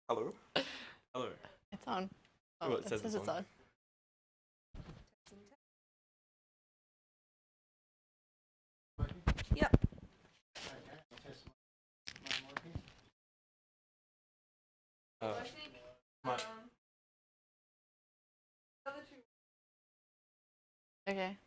Hello? Hello. It's on. Oh, Oh, it it says says it's it's on. on. Yep. Uh, I think my, Okay.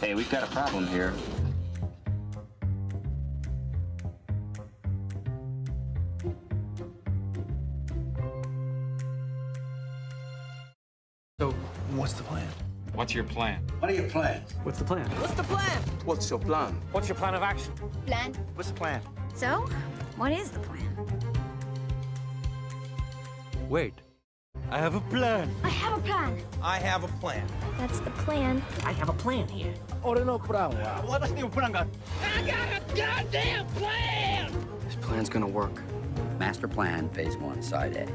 Hey, we've got a problem here. So, what's the plan? What's your plan? What are your plans? What's the plan? What's the plan? what's your plan? What's your plan of action? Plan. What's the plan? So, what is the plan? Wait, I have a plan. I have a plan. I have a plan. That's the plan. I have a plan here. This plan's gonna work. Master plan, phase 1, side A.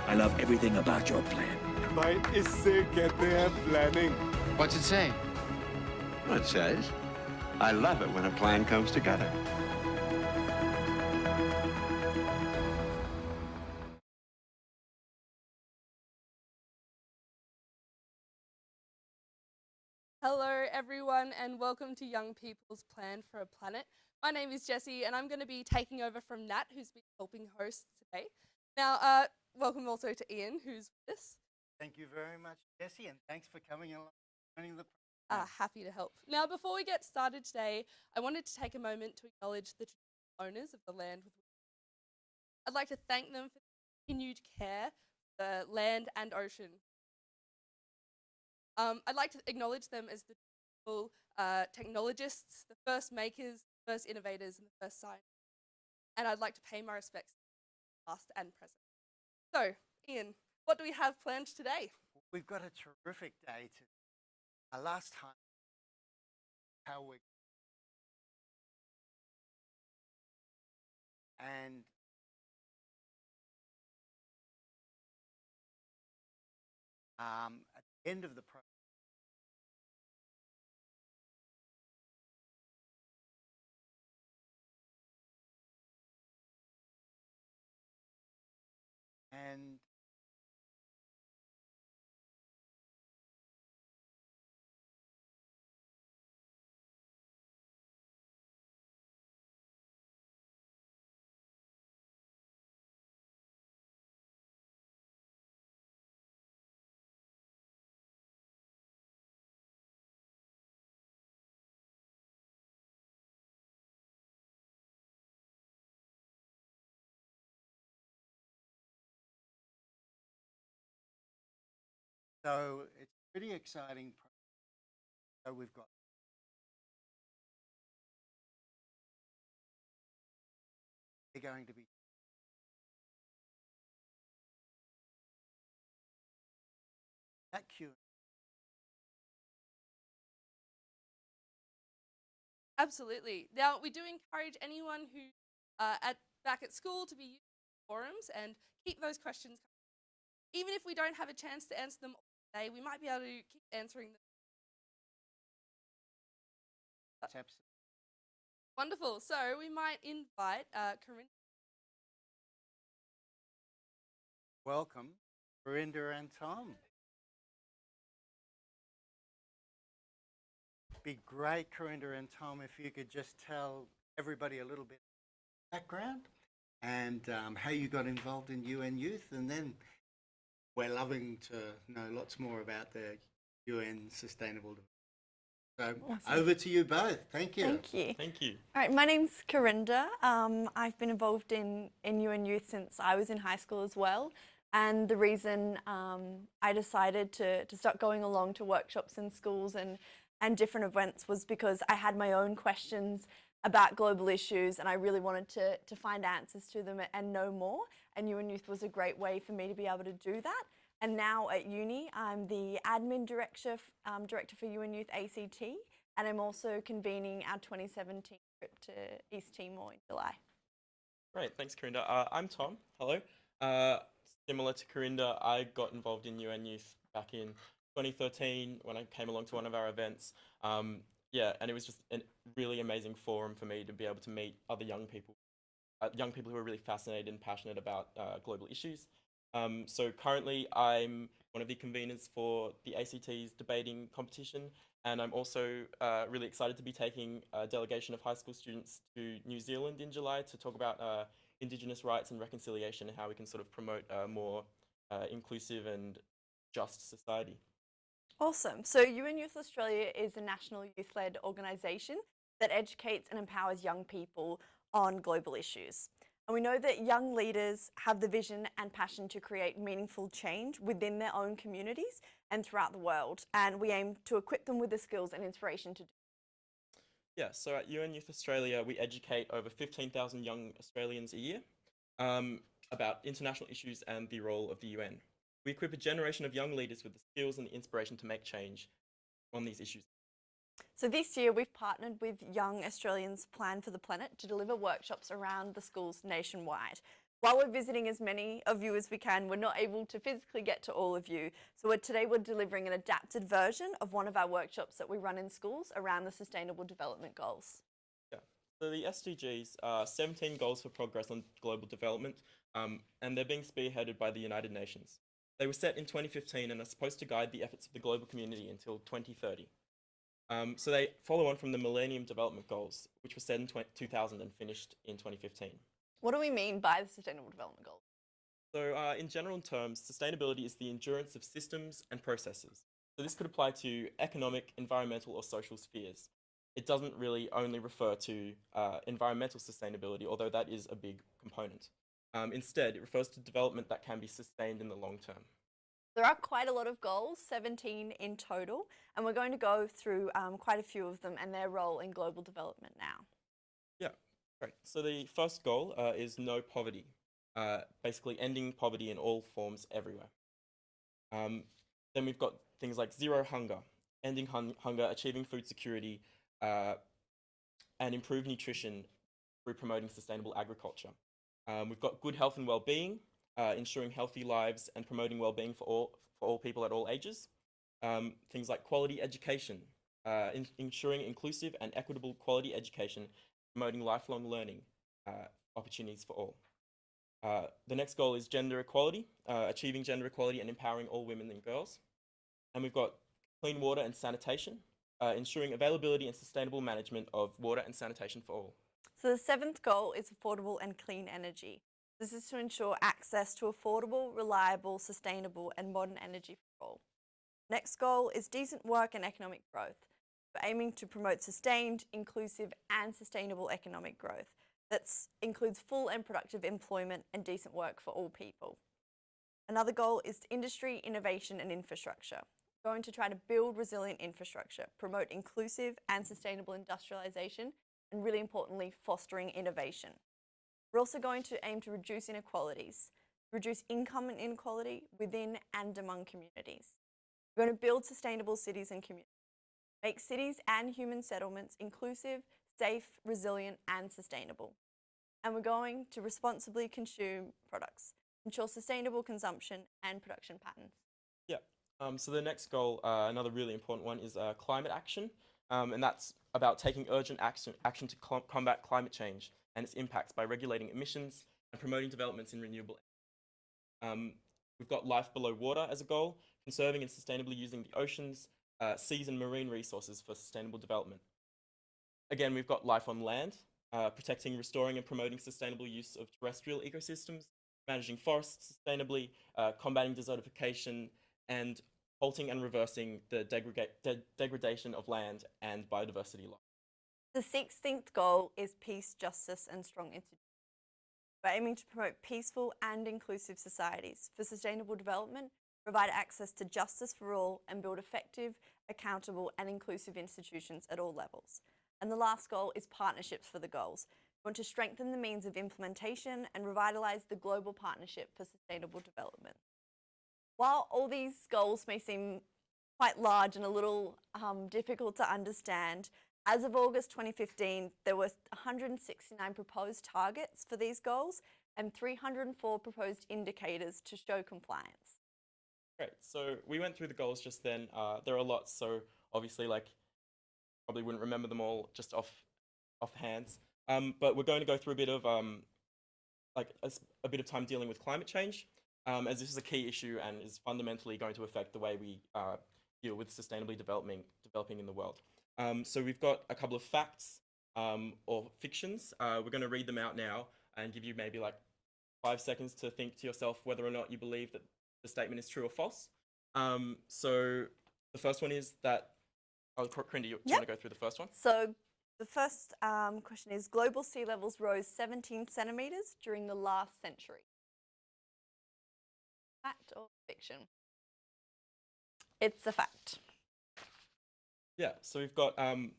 I love everything about your plan. भाई इससे कहते हैं planning. What's it say? It says, I love it when a plan comes together. Hello, everyone, and welcome to Young People's Plan for a Planet. My name is Jessie, and I'm going to be taking over from Nat, who's been helping host today. Now, welcome also to Ian, who's with us. Thank you very much, Jesse, and thanks for coming along. Joining the Happy to help. Now, before we get started today, I wanted to take a moment to acknowledge the traditional owners of the land. I'd like to thank them for their continued care for the land and ocean. I'd like to acknowledge them as the traditional technologists, the first makers, the first innovators, and the first scientists. And I'd like to pay my respects to past and present. So, Ian, what do we have planned today? We've got a terrific day today. Last time, how we and at the end of the process, and So it's pretty exciting. So we've got they're going to be that queue. Absolutely. Now, we do encourage anyone who back at school to be using forums and keep those questions coming. Even if we don't have a chance to answer them all today, we might be able to keep answering them. Wonderful. So we might invite Corinne. Welcome, Verinda and Tom. Be great, Corinda and Tom, if you could just tell everybody a little bit background and how you got involved in UN Youth, and then we're loving to know lots more about the UN Sustainable Development. So Awesome. over to you both. Thank you. Thank you. Thank you. All right, my name's Corinda. I've been involved in UN Youth since I was in high school as well. And the reason I decided to start going along to workshops in schools and different events was because I had my own questions about global issues and I really wanted to find answers to them and know more. And UN Youth was a great way for me to be able to do that. And now at uni, I'm the admin director for UN Youth ACT, and I'm also convening our 2017 trip to East Timor in July. Great, thanks, Corinda. I'm Tom. Hello. Similar to Corinda, I got involved in UN Youth back in 2013 when I came along to one of our events. Yeah, and it was just a really amazing forum for me to be able to meet other young people who are really fascinated and passionate about global issues. So currently I'm one of the conveners for the ACT's debating competition, and I'm also really excited to be taking a delegation of high school students to New Zealand in July to talk about Indigenous rights and reconciliation and how we can sort of promote a more inclusive and just society. Awesome. So UN Youth Australia is a national youth-led organisation that educates and empowers young people on global issues. And we know that young leaders have the vision and passion to create meaningful change within their own communities and throughout the world. And we aim to equip them with the skills and inspiration to do. Yeah, so at UN Youth Australia, we educate over 15,000 young Australians a year about international issues and the role of the UN. We equip a generation of young leaders with the skills and the inspiration to make change on these issues. So this year we've partnered with Young Australians Plan for the Planet to deliver workshops around the schools nationwide. While we're visiting as many of you as we can, we're not able to physically get to all of you. So today we're delivering an adapted version of one of our workshops that we run in schools around the Sustainable Development Goals. Yeah, so the SDGs are 17 goals for progress on global development, and they're being spearheaded by the United Nations. They were set in 2015 and are supposed to guide the efforts of the global community until 2030. So they follow on from the Millennium Development Goals, which were set in 2000 and finished in 2015. What do we mean by the Sustainable Development Goals? So in general terms, sustainability is the endurance of systems and processes. So this could apply to economic, environmental or social spheres. It doesn't really only refer to environmental sustainability, although that is a big component. Instead, it refers to development that can be sustained in the long term. There are quite a lot of goals, 17 in total, and we're going to go through quite a few of them and their role in global development now. Yeah, great. So the first goal is no poverty, basically ending poverty in all forms everywhere. Then we've got things like zero hunger, ending hunger, achieving food security, and improved nutrition through promoting sustainable agriculture. We've got good health and well-being, ensuring healthy lives and promoting well-being for all people at all ages. Things like quality education, ensuring inclusive and equitable quality education, promoting lifelong learning opportunities for all. The next goal is gender equality, achieving gender equality and empowering all women and girls. And we've got clean water and sanitation, ensuring availability and sustainable management of water and sanitation for all. So the seventh goal is affordable and clean energy. This is to ensure access to affordable, reliable, sustainable and modern energy for all. Next goal is decent work and economic growth. We're aiming to promote sustained, inclusive and sustainable economic growth that includes full and productive employment and decent work for all people. Another goal is industry, innovation and infrastructure. We're going to try to build resilient infrastructure, promote inclusive and sustainable industrialisation, and really importantly, fostering innovation. We're also going to aim to reduce inequalities, reduce income and inequality within and among communities. We're going to build sustainable cities and communities, make cities and human settlements inclusive, safe, resilient and sustainable. And we're going to responsibly consume products, ensure sustainable consumption and production patterns. Yeah. So the next goal, another really important one, is climate action. And that's about taking urgent action to combat climate change and its impacts by regulating emissions and promoting developments in renewable energy. We've got life below water as a goal, conserving and sustainably using the oceans, seas and marine resources for sustainable development. Again, we've got life on land, protecting, restoring and promoting sustainable use of terrestrial ecosystems, managing forests sustainably, combating desertification, and halting and reversing the degradation of land and biodiversity loss. The 16th goal is peace, justice and strong institutions. We're aiming to promote peaceful and inclusive societies for sustainable development, provide access to justice for all, and build effective, accountable and inclusive institutions at all levels. And the last goal is partnerships for the goals. We want to strengthen the means of implementation and revitalise the global partnership for sustainable development. While all these goals may seem quite large and a little difficult to understand, as of August 2015, there were 169 proposed targets for these goals and 304 proposed indicators to show compliance. Great, so we went through the goals just then. There are lots, so obviously probably wouldn't remember them all just off hands. But we're going to go through a bit of a bit of time dealing with climate change, as this is a key issue and is fundamentally going to affect the way we deal with sustainably developing in the world. So we've got a couple of facts or fictions. We're going to read them out now and give you maybe 5 seconds to think to yourself whether or not you believe that the statement is true or false. So the first one is that, Corinda, do you want to go through the first one? So the first question is, global sea levels rose 17 centimetres during the last century. Fact or fiction? It's a fact. Yeah, so we've got the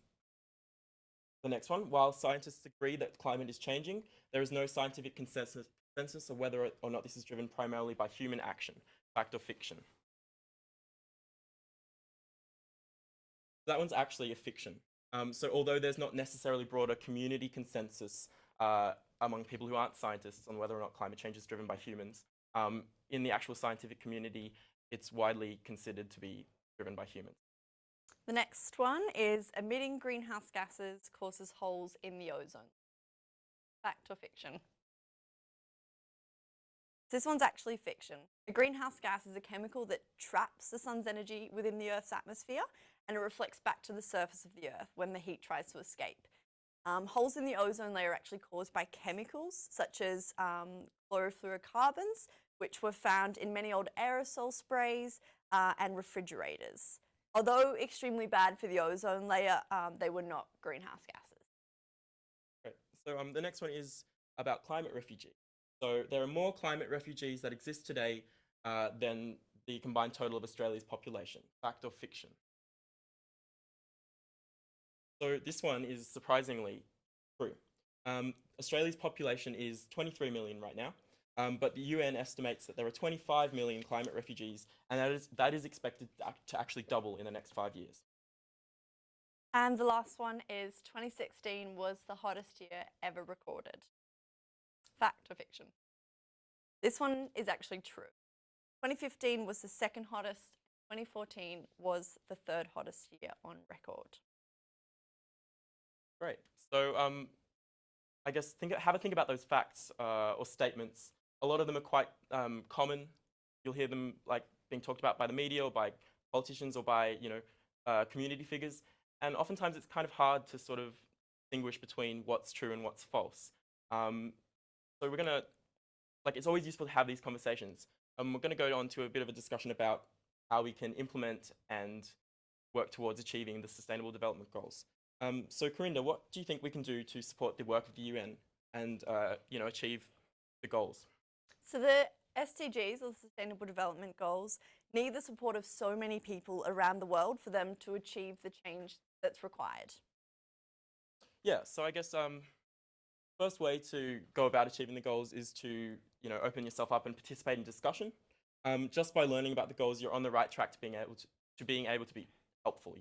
next one. While scientists agree that climate is changing, there is no scientific consensus of whether or not this is driven primarily by human action. Fact or fiction? That one's actually a fiction. So although there's not necessarily broader community consensus among people who aren't scientists on whether or not climate change is driven by humans, in the actual scientific community, it's widely considered to be driven by humans. The next one is, emitting greenhouse gases causes holes in the ozone. Fact or fiction? This one's actually fiction. A greenhouse gas is a chemical that traps the sun's energy within the Earth's atmosphere and it reflects back to the surface of the Earth when the heat tries to escape. Holes in the ozone layer are actually caused by chemicals such as chlorofluorocarbons, which were found in many old aerosol sprays and refrigerators. Although extremely bad for the ozone layer, they were not greenhouse gases. Great. So the next one is about climate refugees. So there are more climate refugees that exist today than the combined total of Australia's population. Fact or fiction? So this one is surprisingly true. Australia's population is 23 million right now, but the UN estimates that there are 25 million climate refugees, and that is expected to actually double in the next 5 years. And the last one is, 2016 was the hottest year ever recorded. Fact or fiction? This one is actually true. 2015 was the second hottest, 2014 was the third hottest year on record. Great. So I guess have a think about those facts or statements. A lot of them are quite common. You'll hear them being talked about by the media or by politicians or by community figures. And oftentimes it's kind of hard to sort of distinguish between what's true and what's false. So we're gonna it's always useful to have these conversations. We're gonna go on to a bit of a discussion about how we can implement and work towards achieving the Sustainable Development Goals. So Corinda, what do you think we can do to support the work of the UN and achieve the goals? So the SDGs, or Sustainable Development Goals, need the support of so many people around the world for them to achieve the change that's required. Yeah, so I guess first way to go about achieving the goals is to open yourself up and participate in discussion. Just by learning about the goals, you're on the right track to being able to be helpful.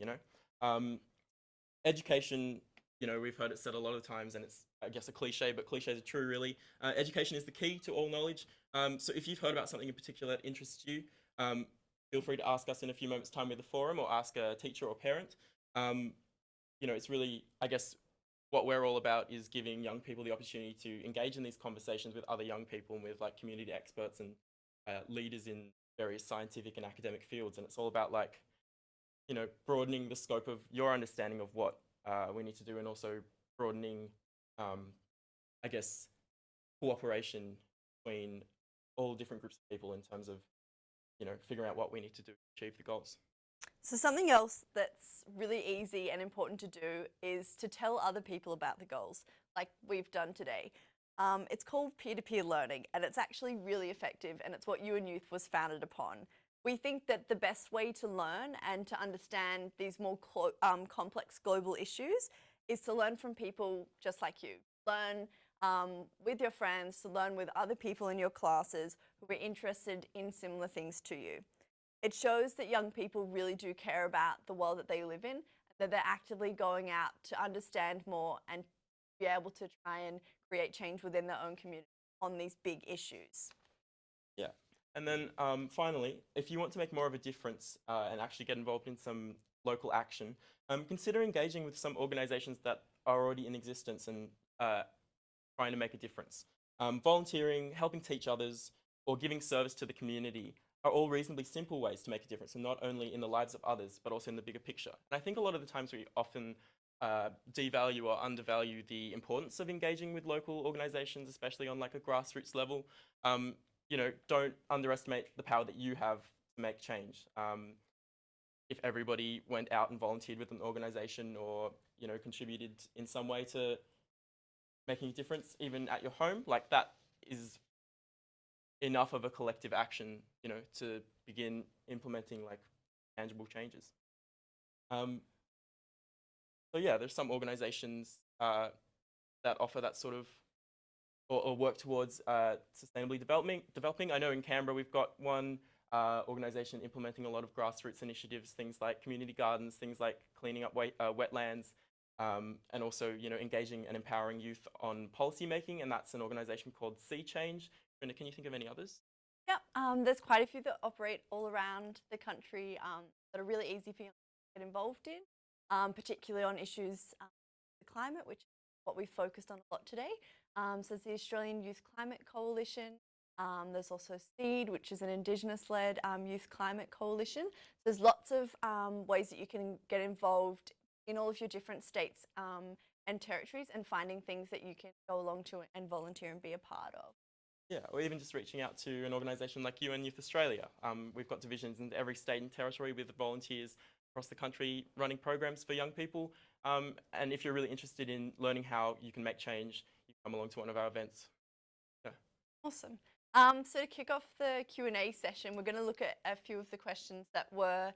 Education, we've heard it said a lot of times, and it's, I guess, a cliche, but cliches are true, really. Education is the key to all knowledge. So if you've heard about something in particular that interests you, feel free to ask us in a few moments' time with the forum, or ask a teacher or parent. It's really, I guess, what we're all about is giving young people the opportunity to engage in these conversations with other young people and with like community experts and leaders in various scientific and academic fields. And it's all about broadening the scope of your understanding of what we need to do, and also broadening, I guess, cooperation between all different groups of people in terms of, figuring out what we need to do to achieve the goals. So something else that's really easy and important to do is to tell other people about the goals, like we've done today. It's called peer-to-peer learning, and it's actually really effective, and it's what UN Youth was founded upon. We think that the best way to learn and to understand these more complex global issues is to learn from people just like you. Learn with your friends, to learn with other people in your classes who are interested in similar things to you. It shows that young people really do care about the world that they live in, that they're actively going out to understand more and be able to try and create change within their own community on these big issues. Yeah. And then finally, if you want to make more of a difference and actually get involved in some local action, consider engaging with some organizations that are already in existence and trying to make a difference. Volunteering, helping teach others, or giving service to the community are all reasonably simple ways to make a difference, and not only in the lives of others, but also in the bigger picture. And I think a lot of the times we often devalue or undervalue the importance of engaging with local organizations, especially on like a grassroots level. Don't underestimate the power that you have to make change. If everybody went out and volunteered with an organization, or contributed in some way to making a difference, even at your home, like that is enough of a collective action, to begin implementing like tangible changes. So yeah, there's some organizations that offer that sort of, or work towards sustainably developing. I know in Canberra we've got one organization implementing a lot of grassroots initiatives, things like community gardens, things like cleaning up wetlands, and also engaging and empowering youth on policy making, and that's an organization called Sea Change. Brenda, can you think of any others? Yep, there's quite a few that operate all around the country that are really easy for you to get involved in, particularly on issues the climate, which is what we've focused on a lot today. So there's the Australian Youth Climate Coalition. There's also SEED, which is an Indigenous-led youth climate coalition. So there's lots of ways that you can get involved in all of your different states and territories, and finding things that you can go along to and volunteer and be a part of. Yeah, or even just reaching out to an organisation like UN Youth Australia. We've got divisions in every state and territory with volunteers across the country running programs for young people. And if you're really interested in learning how you can make change, you can come along to one of our events. Yeah. Awesome. So to kick off the Q&A session, we're going to look at a few of the questions that were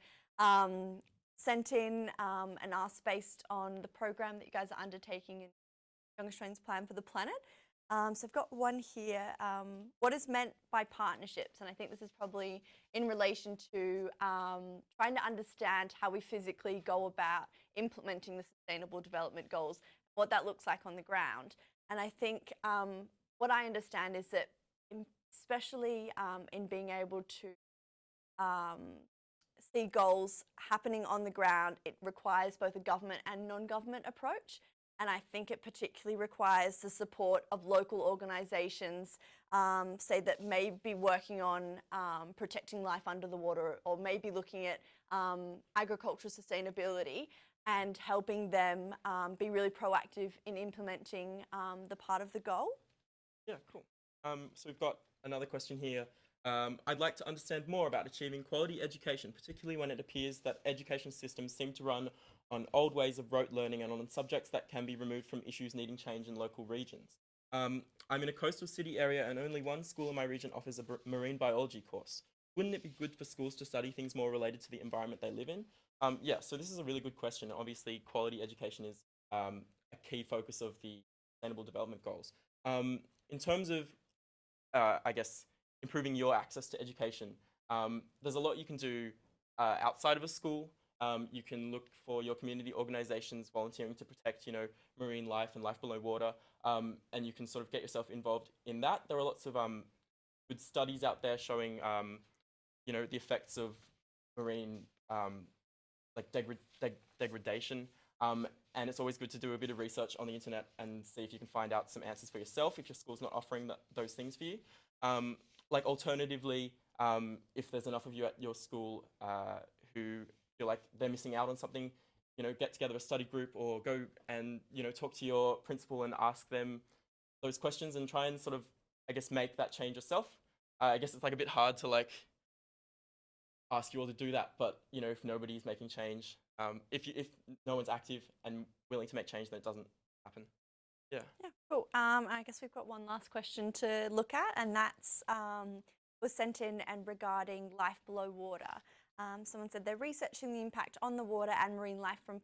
sent in and asked based on the program that you guys are undertaking in Young Australians Plan for the Planet. So I've got one here. What is meant by partnerships? And I think this is probably in relation to trying to understand how we physically go about implementing the Sustainable Development Goals, what that looks like on the ground. And I think what I understand is that, especially in being able to see goals happening on the ground, it requires both a government and non-government approach. And I think it particularly requires the support of local organisations, say that may be working on protecting life under the water, or maybe looking at agricultural sustainability, and helping them be really proactive in implementing the part of the goal. Yeah, cool. So we've got another question here. I'd like to understand more about achieving quality education, particularly when it appears that education systems seem to run on old ways of rote learning and on subjects that can be removed from issues needing change in local regions. I'm in a coastal city area and only one school in my region offers a marine biology course. Wouldn't it be good for schools to study things more related to the environment they live in? Yeah, so this is a really good question. Obviously, quality education is a key focus of the Sustainable Development Goals. In terms of, I guess, improving your access to education, there's a lot you can do outside of a school. You can look for your community organizations volunteering to protect, marine life and life below water, and you can sort of get yourself involved in that. There are lots of good studies out there showing, the effects of marine like degradation. And it's always good to do a bit of research on the internet and see if you can find out some answers for yourself if your school's not offering those things for you. Like alternatively, if there's enough of you at your school who feel like they're missing out on something, get together a study group or go and, talk to your principal and ask them those questions and try and sort of, I guess, make that change yourself. I guess it's like a bit hard to like ask you all to do that, but if nobody's making change, if no one's active and willing to make change, then it doesn't happen. Yeah. Yeah, cool. I guess we've got one last question to look at, and that's was sent in and regarding life below water. Someone said they're researching the impact on the water and marine life from,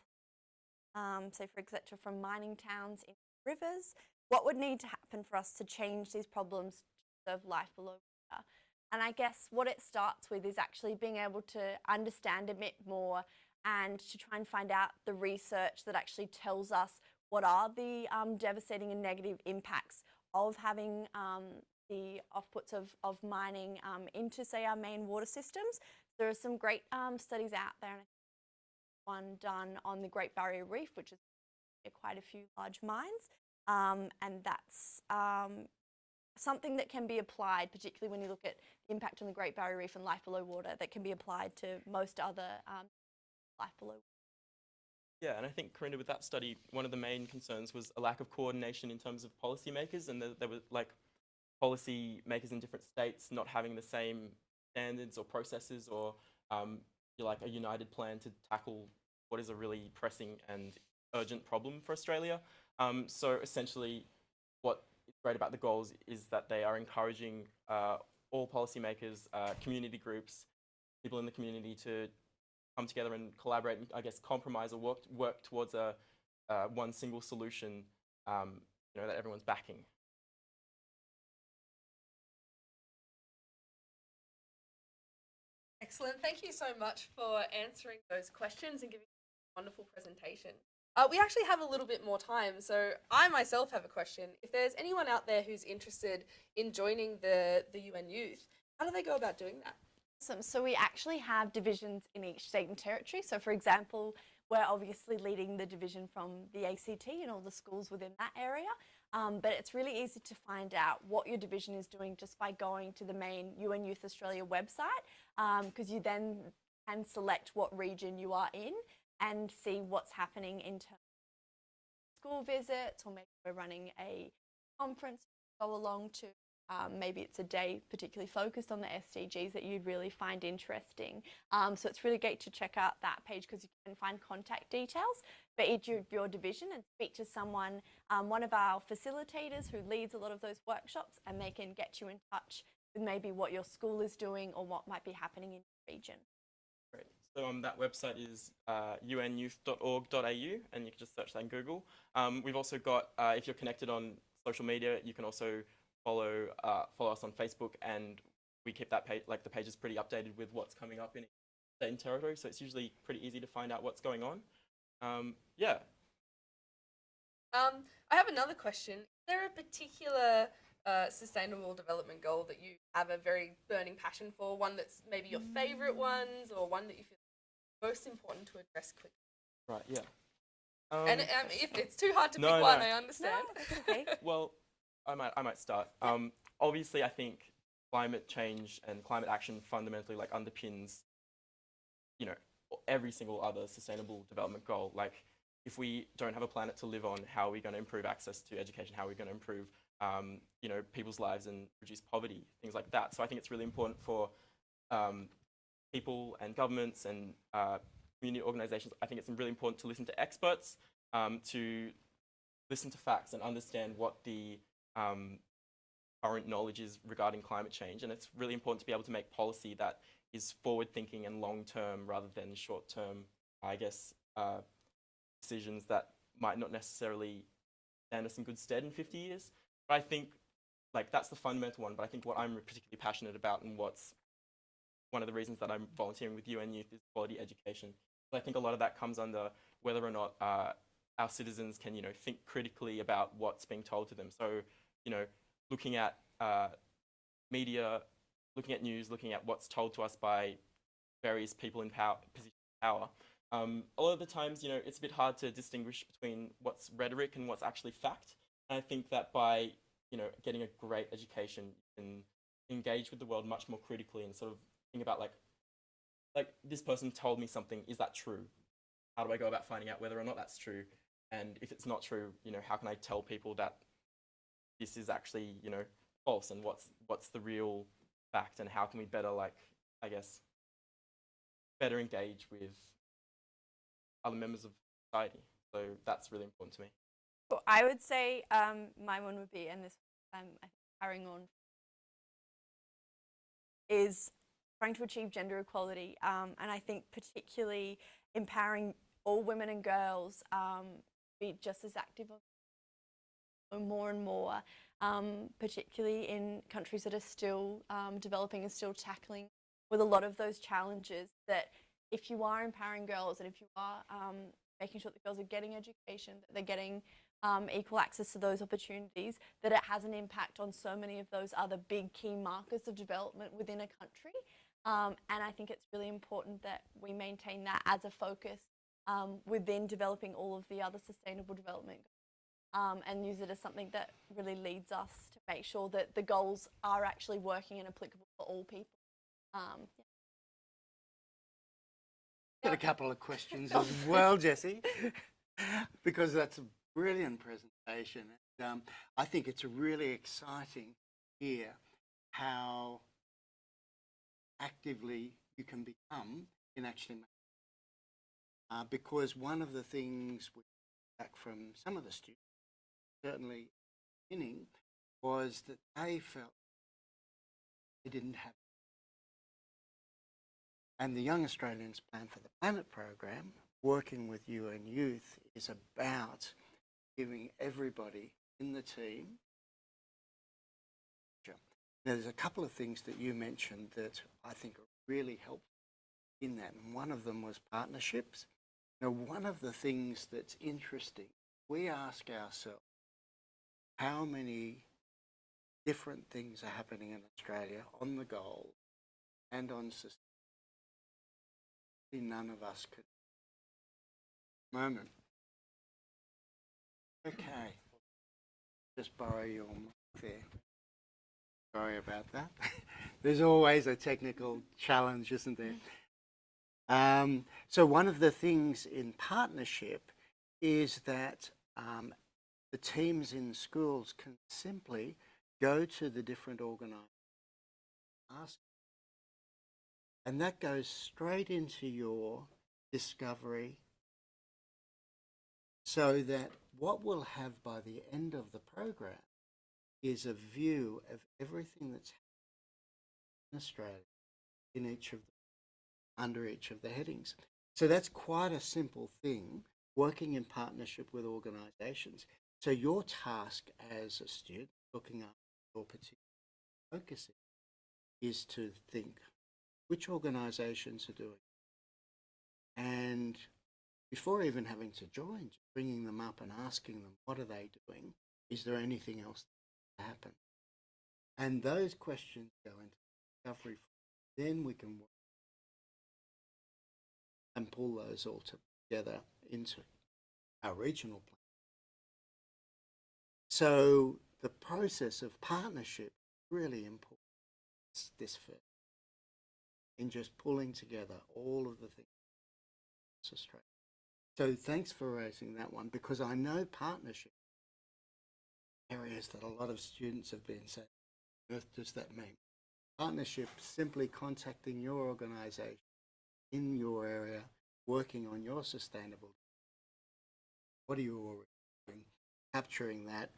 so for example, from mining towns into rivers. What would need to happen for us to change these problems to serve life below water? And I guess what it starts with is actually being able to understand a bit more and to try and find out the research that actually tells us what are the devastating and negative impacts of having the offputs of mining into, say, our main water systems. There are some great studies out there, and one done on the Great Barrier Reef, which is quite a few large mines, and that's something that can be applied, particularly when you look at the impact on the Great Barrier Reef and life below water, that can be applied to most other life below water. Yeah, and I think, Corinda, with that study, one of the main concerns was a lack of coordination in terms of policymakers, and there were like policymakers in different states not having the same standards or processes or like a united plan to tackle what is a really pressing and urgent problem for Australia. So essentially, what is great about the goals is that they are encouraging all policymakers, community groups, people in the community to come together and collaborate and, I guess, compromise or work towards a one single solution, that everyone's backing. Excellent. Thank you so much for answering those questions and giving a wonderful presentation. We actually have a little bit more time, so I myself have a question. If there's anyone out there who's interested in joining the UN Youth, how do they go about doing that? So we actually have divisions in each state and territory. So for example, we're obviously leading the division from the ACT and all the schools within that area. But it's really easy to find out what your division is doing just by going to the main UN Youth Australia website, because you then can select what region you are in and see what's happening in terms of school visits, or maybe we're running a conference to go along to. Maybe it's a day particularly focused on the SDGs that you'd really find interesting. So it's really great to check out that page because you can find contact details for each of your division and speak to someone, one of our facilitators who leads a lot of those workshops, and they can get you in touch with maybe what your school is doing or what might be happening in your region. Great. So that website is unyouth.org.au, and you can just search that in Google. We've also got, if you're connected on social media, you can also follow us on Facebook, and we keep that page, like the page is pretty updated with what's coming up in state and territory, so it's usually pretty easy to find out what's going on. Yeah. I have another question. Is there a particular sustainable development goal that you have a very burning passion for, one that's maybe your favourite ones, or one that you feel most important to address quickly? Right, yeah. And if it's too hard to pick one, I understand. No, that's okay. Well, I might start. Obviously, I think climate change and climate action fundamentally underpins, every single other sustainable development goal. Like, if we don't have a planet to live on, how are we going to improve access to education? How are we going to improve, people's lives and reduce poverty, things like that? So I think it's really important for people and governments and community organizations. I think it's really important to listen to experts, to listen to facts and understand what the current knowledge is regarding climate change, and it's really important to be able to make policy that is forward-thinking and long-term rather than short-term, I guess, decisions that might not necessarily stand us in good stead in 50 years. But I think, like, that's the fundamental one, but I think what I'm particularly passionate about and what's one of the reasons that I'm volunteering with UN Youth is quality education. So I think a lot of that comes under whether or not our citizens can, think critically about what's being told to them. So, looking at media, looking at news, looking at what's told to us by various people in positions of power. A lot of the times, it's a bit hard to distinguish between what's rhetoric and what's actually fact. And I think that by, getting a great education, you can engage with the world much more critically and sort of think about like this person told me something, is that true? How do I go about finding out whether or not that's true? And if it's not true, how can I tell people that this is actually, false, and what's the real fact, and how can we better, better engage with other members of society? So that's really important to me. Well, I would say my one would be, and this I think carrying on, is trying to achieve gender equality, and I think particularly empowering all women and girls be just as active more and more, particularly in countries that are still developing and still tackling with a lot of those challenges. That if you are empowering girls and if you are making sure that girls are getting education, that they're getting equal access to those opportunities, that it has an impact on so many of those other big key markers of development within a country. And I think it's really important that we maintain that as a focus within developing all of the other sustainable development goals, and use it as something that really leads us to make sure that the goals are actually working and applicable for all people. Yeah. Got a couple of questions as well, Jessie, because that's a brilliant presentation. And, I think it's really exciting here how actively you can become in actually because one of the things we back from some of the students, certainly at the beginning, was that they felt they didn't have. And the Young Australians Plan for the Planet program, working with UN Youth, is about giving everybody in the team. Now, there's a couple of things that you mentioned that I think are really helpful in that, and one of them was partnerships. Now, one of the things that's interesting, we ask ourselves how many different things are happening in Australia on the goal and on sustainability. None of us could. Moment. Okay. Just borrow your mic there. Sorry about that. There's always a technical challenge, isn't there? So one of the things in partnership is that the teams in schools can simply go to the different organisations, ask, and that goes straight into your discovery, so that what we'll have by the end of the program is a view of everything that's happening in Australia in each of under each of the headings. So that's quite a simple thing, working in partnership with organisations. So your task as a student looking up your particular focus is to think which organisations are doing it. And before even having to join, bringing them up and asking them, what are they doing? Is there anything else that can happen? And those questions go into discovery. Then we can work and pull those all together into our regional plan. So the process of partnership is really important. It's this first, in just pulling together all of the things. So thanks for raising that one, because I know partnership areas that a lot of students have been saying, what does that mean? Partnership, simply contacting your organisation in your area, working on your sustainable. What are you already doing? Capturing that,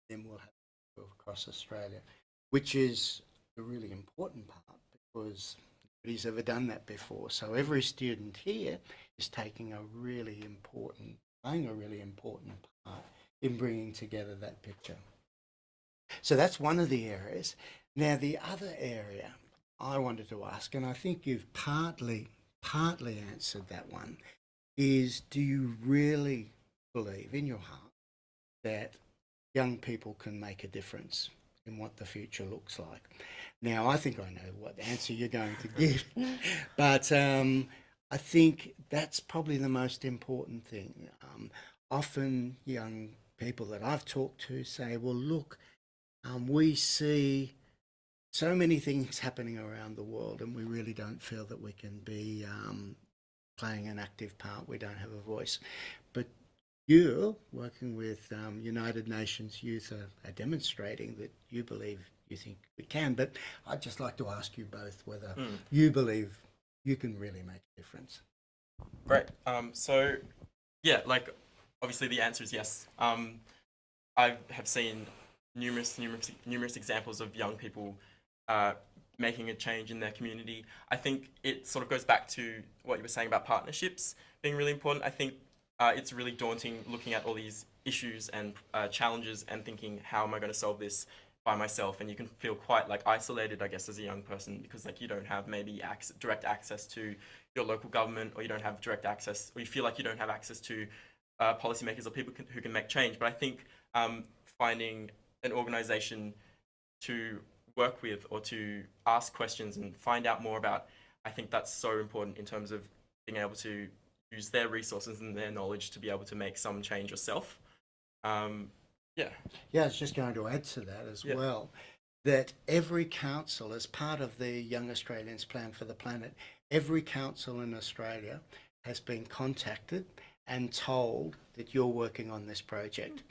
then we'll have across Australia, which is the really important part because nobody's ever done that before. So every student here is playing a really important part in bringing together that picture. So that's one of the areas. Now the other area I wanted to ask, and I think you've partly answered that one, is do you really believe in your heart that young people can make a difference in what the future looks like? Now, I think I know what answer you're going to give, but I think that's probably the most important thing. Often young people that I've talked to say, well, look, we see so many things happening around the world and we really don't feel that we can be playing an active part. We don't have a voice. But you, working with United Nations Youth, are demonstrating that you believe, you think we can. But I'd just like to ask you both whether you believe you can really make a difference. Great. So, yeah, like obviously the answer is yes. I have seen numerous examples of young people making a change in their community. I think it sort of goes back to what you were saying about partnerships being really important. I think it's really daunting looking at all these issues and challenges and thinking, how am I going to solve this by myself? And you can feel quite like isolated, I guess, as a young person, because like you don't have maybe direct access to your local government, or you don't have direct access, or you feel like you don't have access to policymakers or people who can make change. But I think finding an organization to work with or to ask questions and find out more about, I think that's so important in terms of being able to use their resources and their knowledge to be able to make some change yourself. Yeah, I was just going to add to that as well, that every council, as part of the Young Australians Plan for the Planet, every council in Australia has been contacted and told that you're working on this project.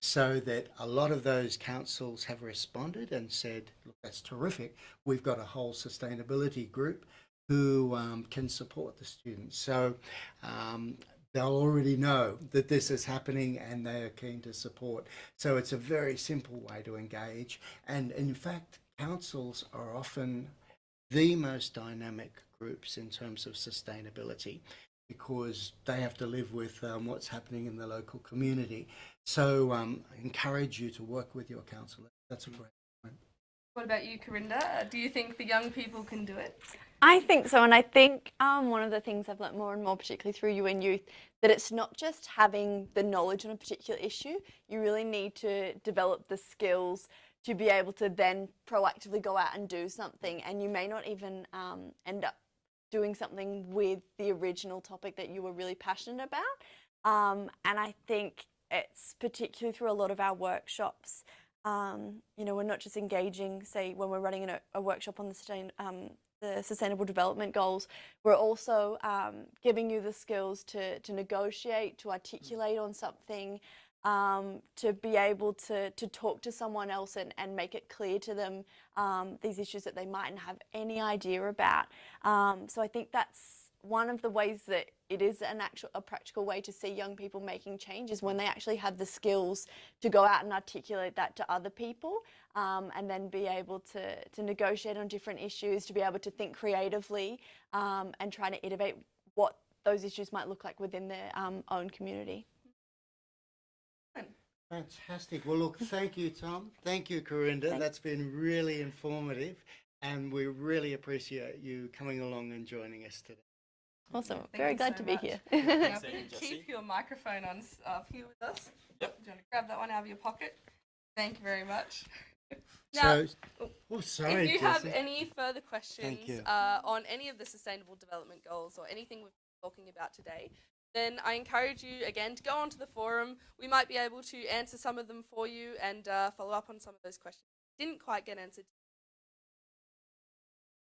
So that a lot of those councils have responded and said, look, that's terrific. We've got a whole sustainability group who can support the students. So they'll already know that this is happening and they are keen to support. So it's a very simple way to engage. And in fact, councils are often the most dynamic groups in terms of sustainability, because they have to live with what's happening in the local community. So I encourage you to work with your council. That's a great point. What about you, Corinda? Do you think the young people can do it? I think so, and I think one of the things I've learnt more and more, particularly through UN Youth, that it's not just having the knowledge on a particular issue. You really need to develop the skills to be able to then proactively go out and do something, and you may not even end up doing something with the original topic that you were really passionate about. And I think it's particularly through a lot of our workshops, you know, we're not just engaging, say, when we're running a workshop on the Sustainable Development Goals, we're also giving you the skills to negotiate, to articulate on something, to be able to talk to someone else and make it clear to them these issues that they mightn't have any idea about. So I think that's one of the ways that it is a practical way to see young people making change, is when they actually have the skills to go out and articulate that to other people, and then be able to negotiate on different issues, to be able to think creatively, and try to innovate what those issues might look like within their own community. Fantastic. Well, look, thank you, Tom. Thank you, Corinda. Thanks. That's been really informative, and we really appreciate you coming along and joining us today. Awesome. Thank Very you glad so to be much. here. Now, Thanks, if you Jesse. keep your microphone on up here with us. Yep. Do you want to grab that one out of your pocket? Thank you very much. Now, Sorry, if you have Jesse. any further questions you. on any of the Sustainable Development Goals or anything we've been talking about today, then I encourage you again to go onto the forum. We might be able to answer some of them for you and follow up on some of those questions that didn't quite get answered.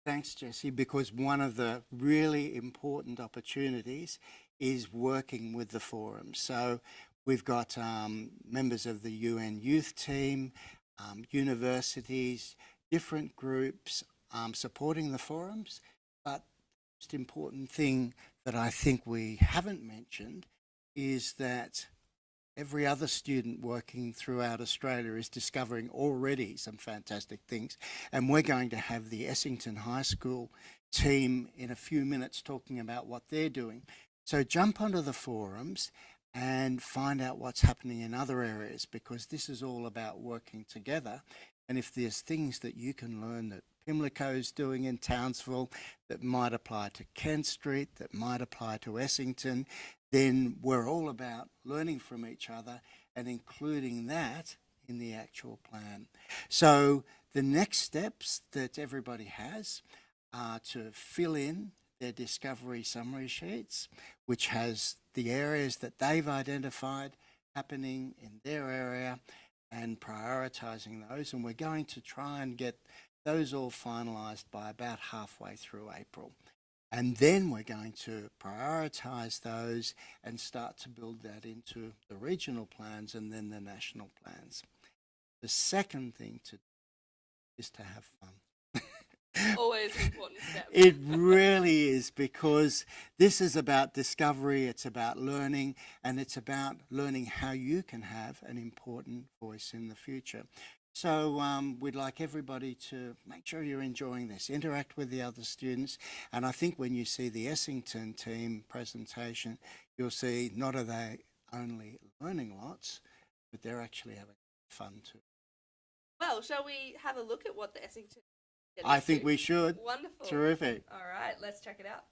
Thanks, Jesse, because one of the really important opportunities is working with the forum. So we've got members of the UN Youth team, universities, different groups supporting the forums. But the most important thing that I think we haven't mentioned is that every other student working throughout Australia is discovering already some fantastic things. And we're going to have the Essington High School team in a few minutes talking about what they're doing. So jump onto the forums and find out what's happening in other areas, because this is all about working together. And if there's things that you can learn that Pimlico's doing in Townsville that might apply to Kent Street, that might apply to Essington, then we're all about learning from each other and including that in the actual plan. So the next steps that everybody has are to fill in their discovery summary sheets, which has the areas that they've identified happening in their area and prioritising those. And we're going to try and get those all finalised by about halfway through April. And then we're going to prioritise those and start to build that into the regional plans and then the national plans. The second thing to do is to have fun. Always an important step. It really is, because this is about discovery, it's about learning, and it's about learning how you can have an important voice in the future. So we'd like everybody to make sure you're enjoying this, interact with the other students, and I think when you see the Essington team presentation, you'll see not are they only learning lots, but they're actually having fun too. Well, shall we have a look at what the Essington did? I think we should. Wonderful. Terrific. All right, let's check it out.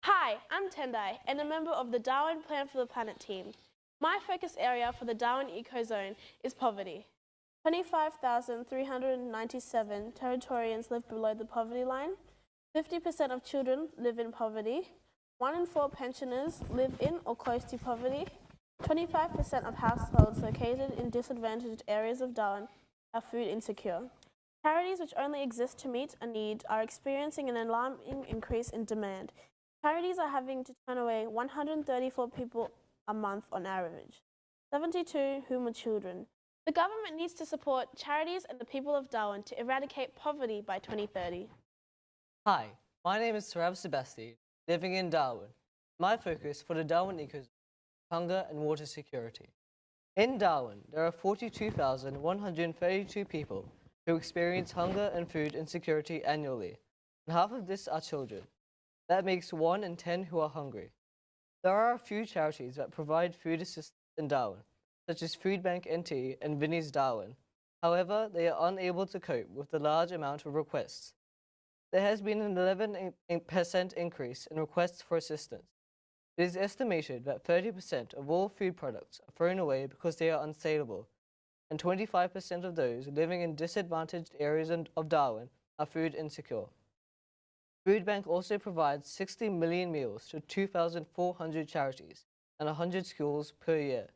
Hi, I'm Tendai and a member of the Darwin Plan for the Planet team. My focus area for the Darwin Ecozone is poverty. 25,397 Territorians live below the poverty line. 50% of children live in poverty. 1 in 4 pensioners live in or close to poverty. 25% of households located in disadvantaged areas of Darwin are food insecure. Charities which only exist to meet a need are experiencing an alarming increase in demand. Charities are having to turn away 134 people a month on average, 72 whom are children. The government needs to support charities and the people of Darwin to eradicate poverty by 2030. Hi, my name is Sarav Sebastian, living in Darwin. My focus for the Darwin ecosystem is hunger and water security. In Darwin, there are 42,132 people who experience hunger and food insecurity annually, and half of this are children. That makes 1 in 10 who are hungry. There are a few charities that provide food assistance in Darwin, such as Food Bank NT and Vinnie's Darwin. However, they are unable to cope with the large amount of requests. There has been an 11% increase in requests for assistance. It is estimated that 30% of all food products are thrown away because they are unsaleable, and 25% of those living in disadvantaged areas of Darwin are food insecure. Food Bank also provides 60 million meals to 2,400 charities and 100 schools per year.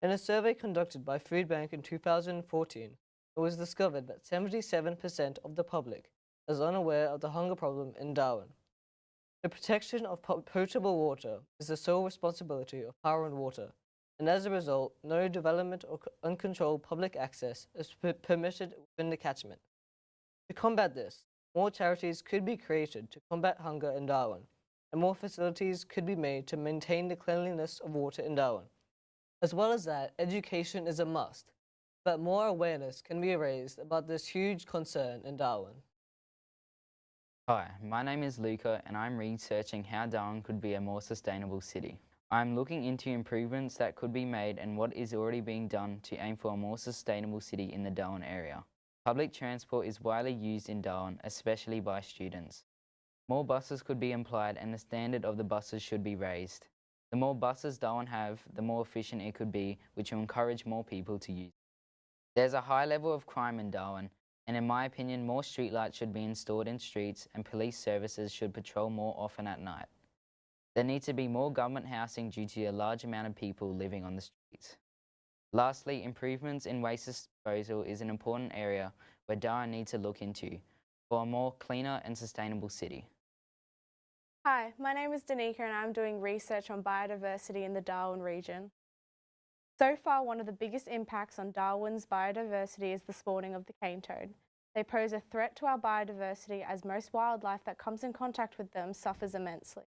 In a survey conducted by Food Bank in 2014, it was discovered that 77% of the public is unaware of the hunger problem in Darwin. The protection of potable water is the sole responsibility of Power and Water, and as a result, no development or uncontrolled public access is permitted within the catchment. To combat this, more charities could be created to combat hunger in Darwin, and more facilities could be made to maintain the cleanliness of water in Darwin. As well as that, education is a must, but more awareness can be raised about this huge concern in Darwin. Hi, my name is Luca and I'm researching how Darwin could be a more sustainable city. I'm looking into improvements that could be made and what is already being done to aim for a more sustainable city in the Darwin area. Public transport is widely used in Darwin, especially by students. More buses could be employed and the standard of the buses should be raised. The more buses Darwin have, the more efficient it could be, which will encourage more people to use. There's a high level of crime in Darwin, and in my opinion, more streetlights should be installed in streets and police services should patrol more often at night. There needs to be more government housing due to a large amount of people living on the streets. Lastly, improvements in waste disposal is an important area where Darwin needs to look into for a more cleaner and sustainable city. Hi, my name is Danica and I'm doing research on biodiversity in the Darwin region. So far, one of the biggest impacts on Darwin's biodiversity is the spawning of the cane toad. They pose a threat to our biodiversity as most wildlife that comes in contact with them suffers immensely,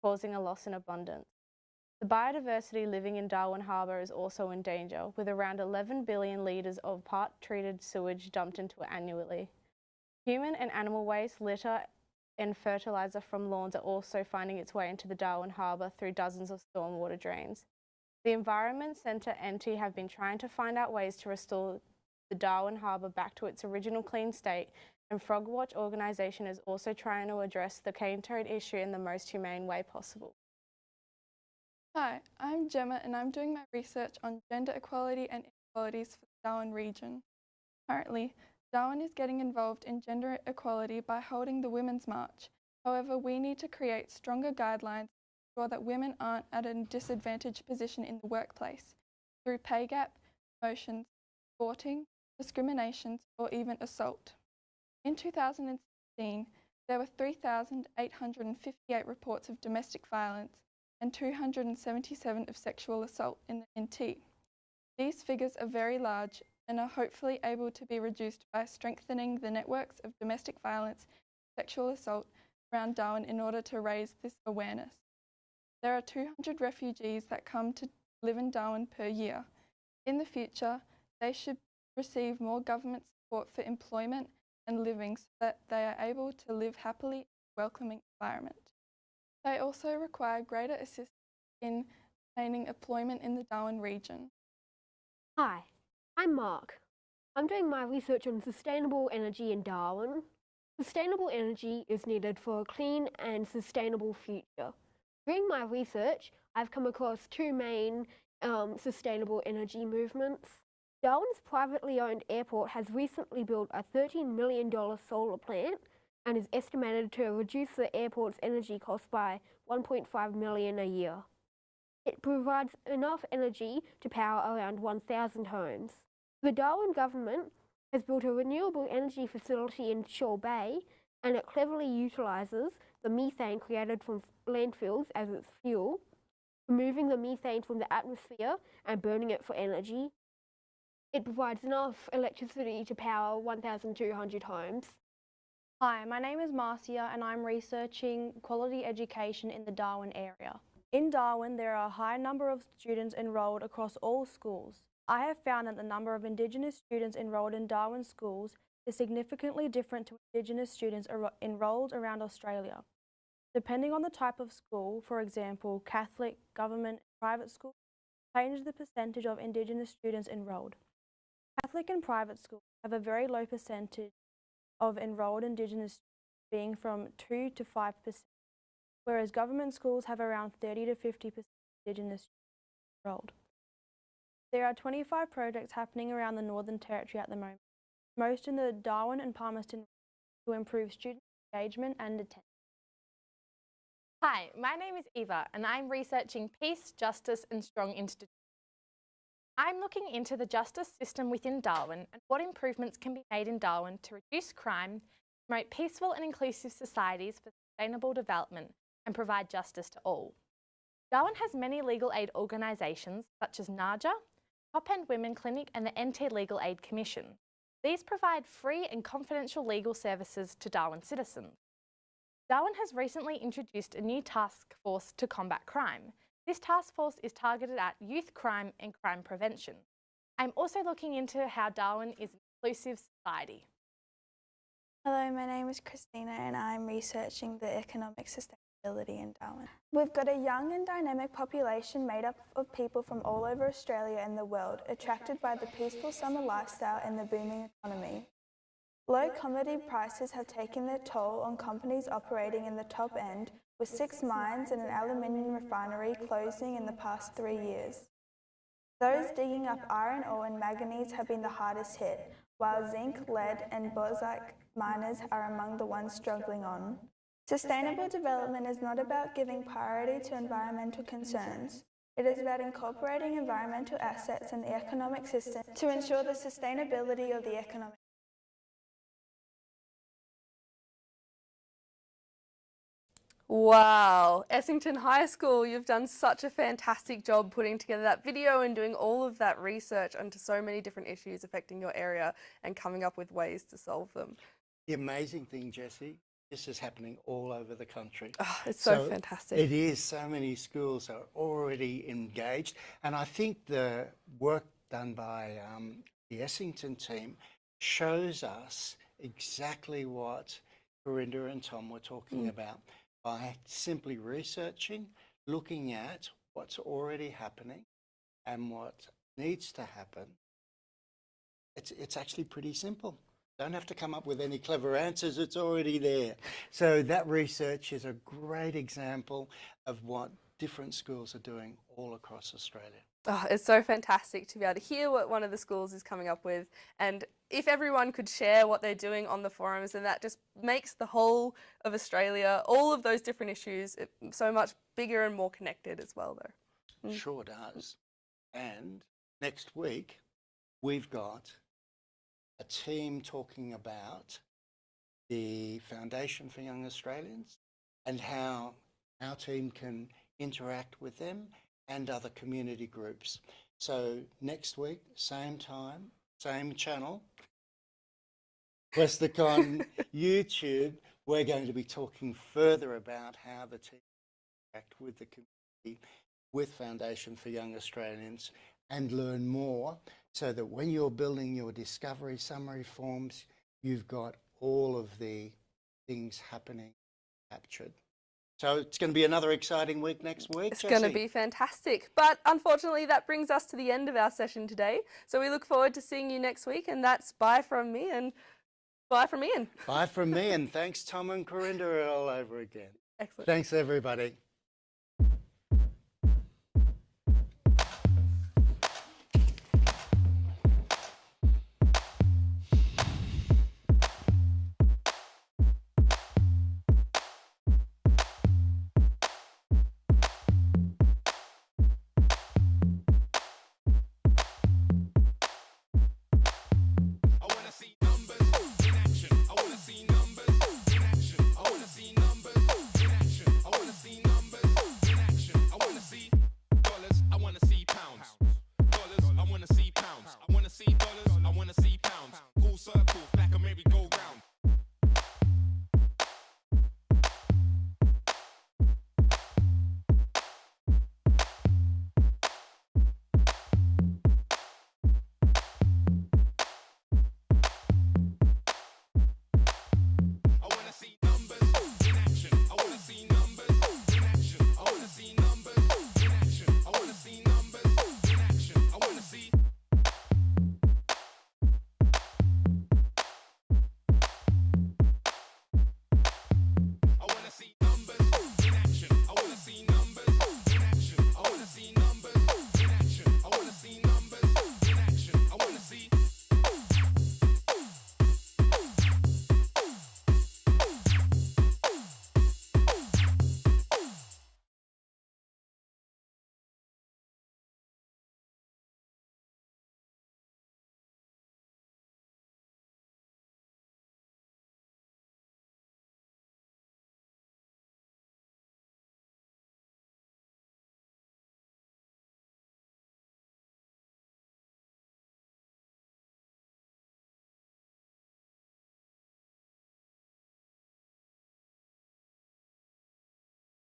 causing a loss in abundance. The biodiversity living in Darwin Harbour is also in danger, with around 11 billion litres of part-treated sewage dumped into it annually. Human and animal waste, litter and fertiliser from lawns are also finding its way into the Darwin Harbour through dozens of stormwater drains. The Environment Centre and NT have been trying to find out ways to restore the Darwin Harbour back to its original clean state, and Frogwatch organisation is also trying to address the cane toad issue in the most humane way possible. Hi, I'm Gemma and I'm doing my research on gender equality and inequalities for the Darwin region. Currently, Darwin is getting involved in gender equality by holding the Women's March. However, we need to create stronger guidelines to ensure that women aren't at a disadvantaged position in the workplace through pay gap, promotions, thwarting, discriminations, or even assault. In 2016, there were 3,858 reports of domestic violence and 277 of sexual assault in the NT. These figures are very large and are hopefully able to be reduced by strengthening the networks of domestic violence and sexual assault around Darwin in order to raise this awareness. There are 200 refugees that come to live in Darwin per year. In the future, they should receive more government support for employment and living so that they are able to live happily in a welcoming environment. They also require greater assistance in obtaining employment in the Darwin region. Hi, I'm Mark. I'm doing my research on sustainable energy in Darwin. Sustainable energy is needed for a clean and sustainable future. During my research, I've come across two main sustainable energy movements. Darwin's privately owned airport has recently built a $13 million solar plant and is estimated to reduce the airport's energy costs by $1.5 million a year. It provides enough energy to power around 1,000 homes. The Darwin government has built a renewable energy facility in Shaw Bay, and it cleverly utilises the methane created from landfills as its fuel, removing the methane from the atmosphere and burning it for energy. It provides enough electricity to power 1,200 homes. Hi, my name is Marcia and I'm researching quality education in the Darwin area. In Darwin, there are a high number of students enrolled across all schools. I have found that the number of Indigenous students enrolled in Darwin schools is significantly different to Indigenous students enrolled around Australia. Depending on the type of school, for example, Catholic, government, private school, changes the percentage of Indigenous students enrolled. Catholic and private schools have a very low percentage of enrolled Indigenous students, being from 2 to 5%, whereas government schools have around 30 to 50% Indigenous students enrolled. There are 25 projects happening around the Northern Territory at the moment, most in the Darwin and Palmerston to improve student engagement and attendance. Hi, my name is Eva and I'm researching peace, justice and strong institutions. I'm looking into the justice system within Darwin and what improvements can be made in Darwin to reduce crime, promote peaceful and inclusive societies for sustainable development and provide justice to all. Darwin has many legal aid organisations such as NAJA, Top End Women Clinic and the NT Legal Aid Commission. These provide free and confidential legal services to Darwin citizens. Darwin has recently introduced a new task force to combat crime. This task force is targeted at youth crime and crime prevention. I'm also looking into how Darwin is an inclusive society. Hello, my name is Christina and I'm researching the economic sustainability in Darwin. We've got a young and dynamic population made up of people from all over Australia and the world, attracted by the peaceful summer lifestyle and the booming economy. Low commodity prices have taken their toll on companies operating in the top end, with 6 mines and an aluminium refinery closing in the past 3 years. Those digging up iron ore and manganese have been the hardest hit, while zinc, lead and bauxite miners are among the ones struggling on. Sustainable development is not about giving priority to environmental concerns. It is about incorporating environmental assets in the economic system to ensure the sustainability of the economic. Wow, Essington High School, you've done such a fantastic job putting together that video and doing all of that research onto so many different issues affecting your area and coming up with ways to solve them. The amazing thing, Jessie, this is happening all over the country. Oh, it's so fantastic. It is. So many schools are already engaged. And I think the work done by the Essington team shows us exactly what Corinda and Tom were talking about by simply researching, looking at what's already happening and what needs to happen. It's actually pretty simple. Don't have to come up with any clever answers, it's already there. So that research is a great example of what different schools are doing all across Australia. Oh, it's so fantastic to be able to hear what one of the schools is coming up with, and if everyone could share what they're doing on the forums, then that just makes the whole of Australia, all of those different issues, so much bigger and more connected as well though. Sure does. And next week we've got a team talking about the Foundation for Young Australians and how our team can interact with them and other community groups. So next week, same time, same channel, Westacon YouTube, we're going to be talking further about how the team interact with the community, with Foundation for Young Australians, and learn more so that when you're building your discovery summary forms, you've got all of the things happening captured. So it's going to be another exciting week next week. It's going to be fantastic. But unfortunately, that brings us to the end of our session today. So we look forward to seeing you next week. And that's bye from me and bye from Ian. Bye from me. And thanks, Tom and Corinda, all over again. Excellent. Thanks, everybody.